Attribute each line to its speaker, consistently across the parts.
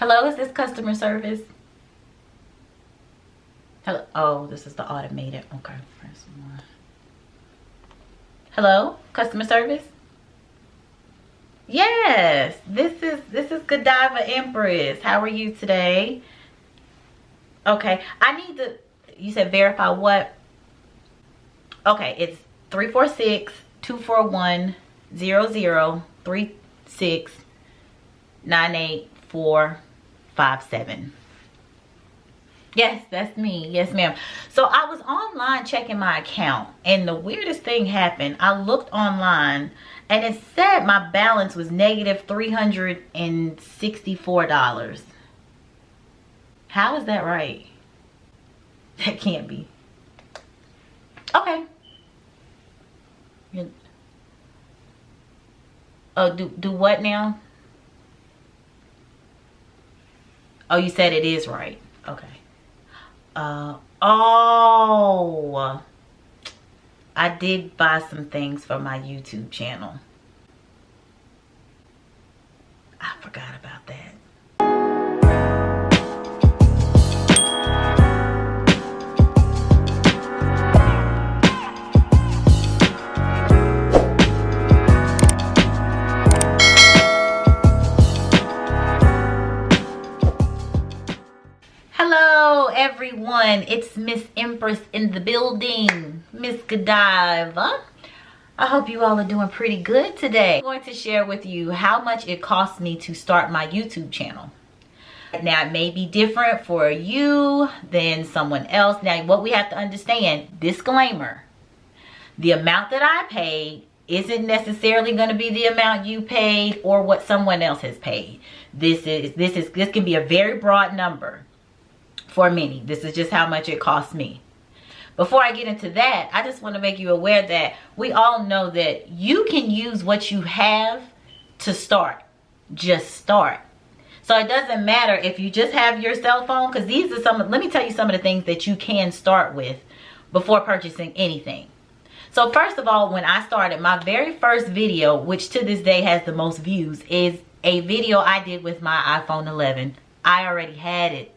Speaker 1: Hello, is this customer service? Hello. Oh, this is the automated. Okay, press 1. Hello, customer service? Yes, this is Godiva Empress. How are you today? Okay, I need to, you said verify what? Okay, it's 346-241-0036-98457. Yes, that's me. Yes, ma'am. So I was online checking my account, and the weirdest thing happened. I looked online and it said my balance was negative $364. How is that right? That can't be. Okay. Oh, do what now? Oh, you said it is right. Okay. Oh, I did buy some things for my YouTube channel. I forgot about that. Hello everyone, it's Miss Empress in the building, Miss Godiva. I hope you all are doing pretty good today. I'm going to share with you how much it cost me to start my YouTube channel. Now it may be different for you than someone else. Now what we have to understand, disclaimer, the amount that I paid isn't necessarily going to be the amount you paid or what someone else has paid. This can be a very broad number. For many, this is just how much it cost me. Before I get into that, I just want to make you aware that we all know that you can use what you have to start. Just start. So it doesn't matter if you just have your cell phone, because these are let me tell you some of the things that you can start with before purchasing anything. So first of all, when I started, my very first video, which to this day has the most views, is a video I did with my iPhone 11. I already had it.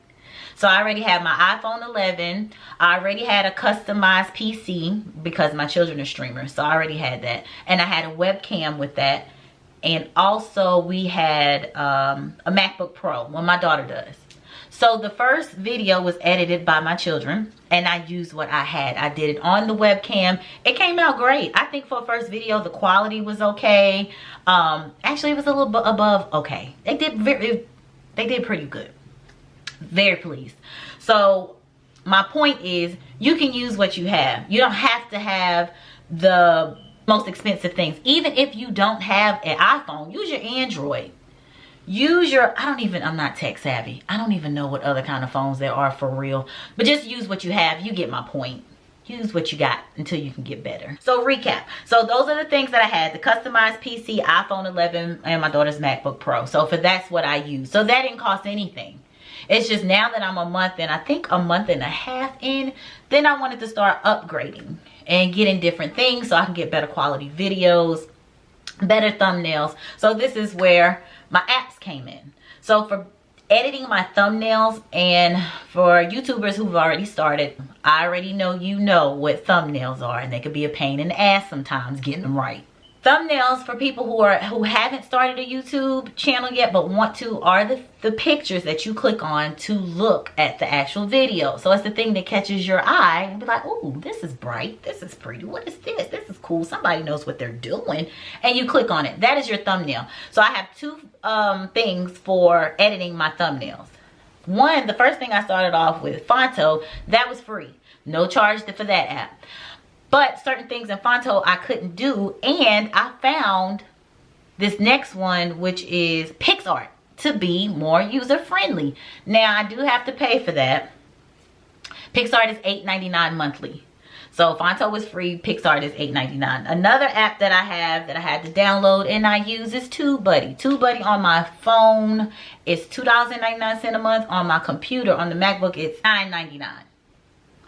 Speaker 1: So I already had my iPhone 11. I already had a customized PC because my children are streamers. So I already had that. And I had a webcam with that. And also we had a MacBook Pro, well, my daughter does. So the first video was edited by my children and I used what I had. I did it on the webcam. It came out great. I think for a first video, the quality was okay. Actually, it was a little bit above okay. They did pretty good. Very pleased. So my point is, you can use what you have. You don't have to have the most expensive things. Even if you don't have an iPhone, use your Android. Use your, I'm not tech savvy. I don't even know what other kind of phones there are for real. But just use what you have. You get my point. Use what you got until you can get better. So recap. So those are the things that I had. The customized PC, iPhone 11, and my daughter's MacBook Pro. So that's what I use. So that didn't cost anything. It's just now that I'm a month in, I think a month and a half in, then I wanted to start upgrading and getting different things so I can get better quality videos, better thumbnails. So this is where my apps came in. So for editing my thumbnails, and for YouTubers who've already started, I already know you know what thumbnails are, and they could be a pain in the ass sometimes getting them right. Thumbnails for people who haven't started a YouTube channel yet but want to are the pictures that you click on to look at the actual video. So it's the thing that catches your eye and be like, oh, this is bright, this is pretty, what is this? This is cool, somebody knows what they're doing, and you click on it. That is your thumbnail. So I have two things for editing my thumbnails. One, the first thing I started off with, Fonto, that was free. No charge for that app. But certain things in Fonto I couldn't do, and I found this next one, which is PixArt, to be more user-friendly. Now, I do have to pay for that. PixArt is $8.99 monthly. So Fonto was free, PixArt is $8.99. Another app that I have that I had to download and I use is TubeBuddy. TubeBuddy on my phone is $2.99 a month. On my computer, on the MacBook, it's $9.99.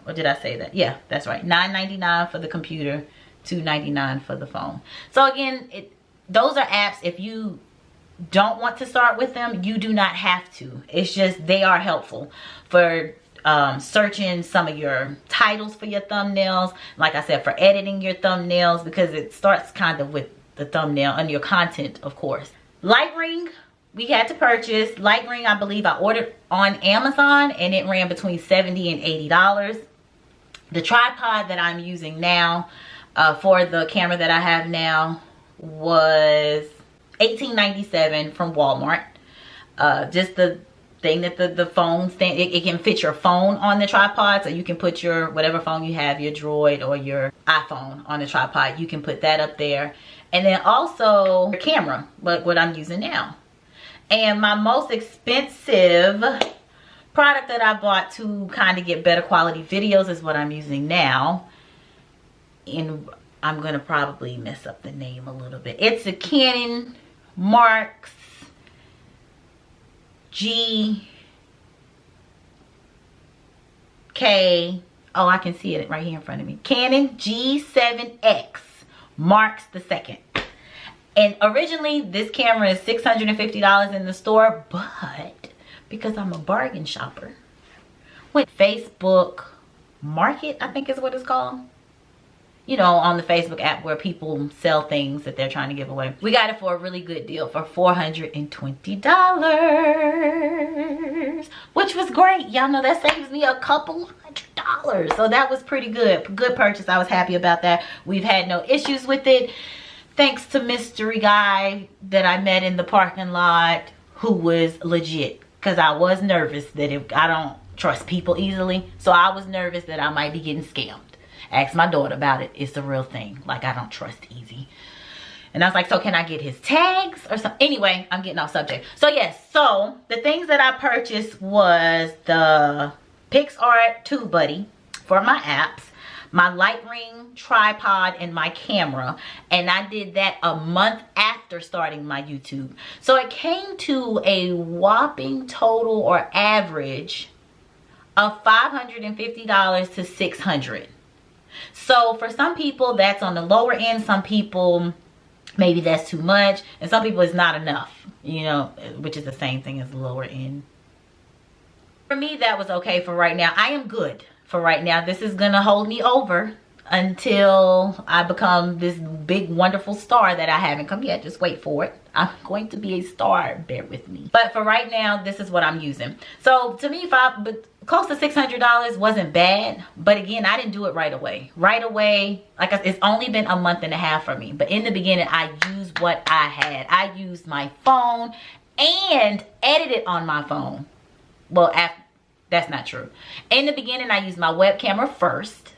Speaker 1: Or did I say that? Yeah, that's right. $9.99 for the computer, $2.99 for the phone. So again, those are apps if you don't want to start with them, you do not have to. It's just they are helpful for searching some of your titles for your thumbnails, like I said, for editing your thumbnails, because it starts kind of with the thumbnail and your content, of course. Light ring, we had to purchase. Light ring, I believe I ordered on Amazon, and it ran between $70 and $80. The tripod that I'm using now for the camera that I have now was $18.97 from Walmart. Just the thing that the phone stand, it can fit your phone on the tripod, so you can put your whatever phone you have, your Droid or your iPhone, on the tripod. You can put that up there, and then also your camera, what I'm using now. And my most expensive product that I bought to kind of get better quality videos is what I'm using now, and I'm gonna probably mess up the name a little bit. It's a Canon Marks GK, oh, I can see it right here in front of me. Canon G7X Marks the second. And originally this camera is $650 in the store, but because I'm a bargain shopper, went Facebook Market, I think is what it's called. You know, on the Facebook app where people sell things that they're trying to give away. We got it for a really good deal for $420, which was great. Y'all know that saves me a couple $100. So that was pretty good. Good purchase. I was happy about that. We've had no issues with it. Thanks to mystery guy that I met in the parking lot who was legit. Because I was nervous that I don't trust people easily. So I was nervous that I might be getting scammed. Asked my daughter about it. It's the real thing. Like, I don't trust easy. And I was like, so can I get his tags or something? Anyway, I'm getting off subject. So yes, so the things that I purchased was the PixArt TubeBuddy for my apps, my light ring, tripod, and my camera. And I did that a month after starting my YouTube. So it came to a whopping total or average of $550 to $600. So for some people that's on the lower end, some people maybe that's too much, and some people it's not enough, you know, which is the same thing as the lower end. For me, that was okay for right now. I am good for right now. This is gonna hold me over until I become this big wonderful star that I haven't come yet. Just wait for it. I'm going to be a star, bear with me. But for right now, this is what I'm using. So to me, but close to $600 wasn't bad, but again, I didn't do it right away. Right away, like it's only been a month and a half for me, but in the beginning, I used what I had. I used my phone and edited on my phone. Well, that's not true. In the beginning, I used my web camera first,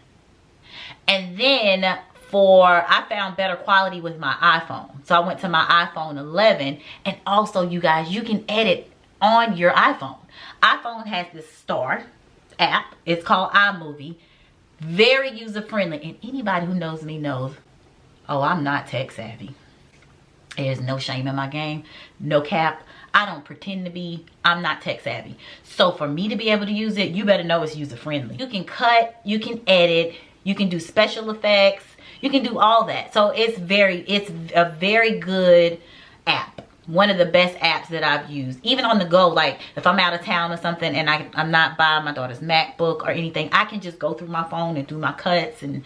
Speaker 1: and then I found better quality with my iPhone. So I went to my iPhone 11, and also, you guys, you can edit on your iPhone. iPhone has this Star app. It's called iMovie. Very user friendly, and anybody who knows me knows, oh, I'm not tech savvy. There's no shame in my game, no cap. I don't pretend to be. I'm not tech savvy. So for me to be able to use it, you better know it's user friendly. You can cut, you can edit, you can do special effects, you can do all that. So it's a very good app. One of the best apps that I've used. Even on the go, like if I'm out of town or something and I'm not by my daughter's MacBook or anything, I can just go through my phone and do my cuts and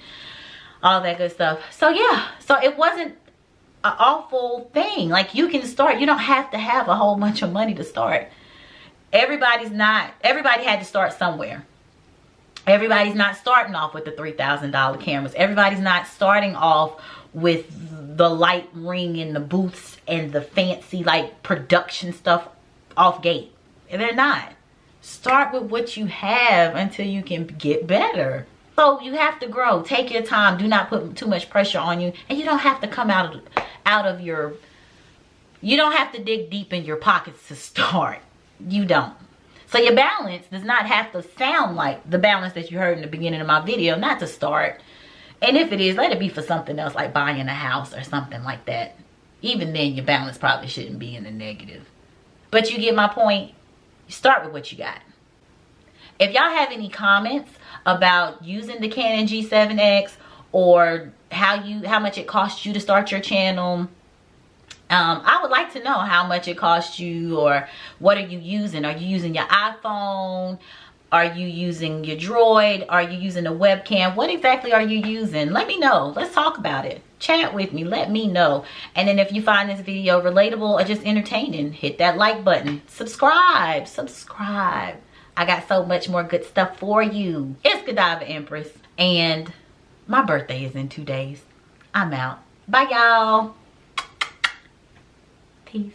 Speaker 1: all that good stuff. So yeah, so it wasn't an awful thing. Like, you can start. You don't have to have a whole bunch of money to start. Everybody had to start somewhere. Everybody's not starting off with the $3,000 cameras. Everybody's not starting off with the light ring and the booths and the fancy like production stuff off gate. They're not. Start with what you have until you can get better. So you have to grow. Take your time. Do not put too much pressure on you, and you don't have to come out of your, you don't have to dig deep in your pockets to start. You don't. So your balance does not have to sound like the balance that you heard in the beginning of my video, not to start. And if it is, let it be for something else, like buying a house or something like that. Even then, your balance probably shouldn't be in the negative. But you get my point. You start with what you got. If y'all have any comments about using the Canon G7X, or how much it costs you to start your channel, I would like to know how much it cost you, or what are you using? Are you using your iPhone? Are you using your Droid? Are you using a webcam? What exactly are you using? Let me know. Let's talk about it. Chat with me. Let me know. And then if you find this video relatable or just entertaining, hit that like button. Subscribe. Subscribe. I got so much more good stuff for you. It's Godiva Empress. And my birthday is in 2 days. I'm out. Bye, y'all. Peace.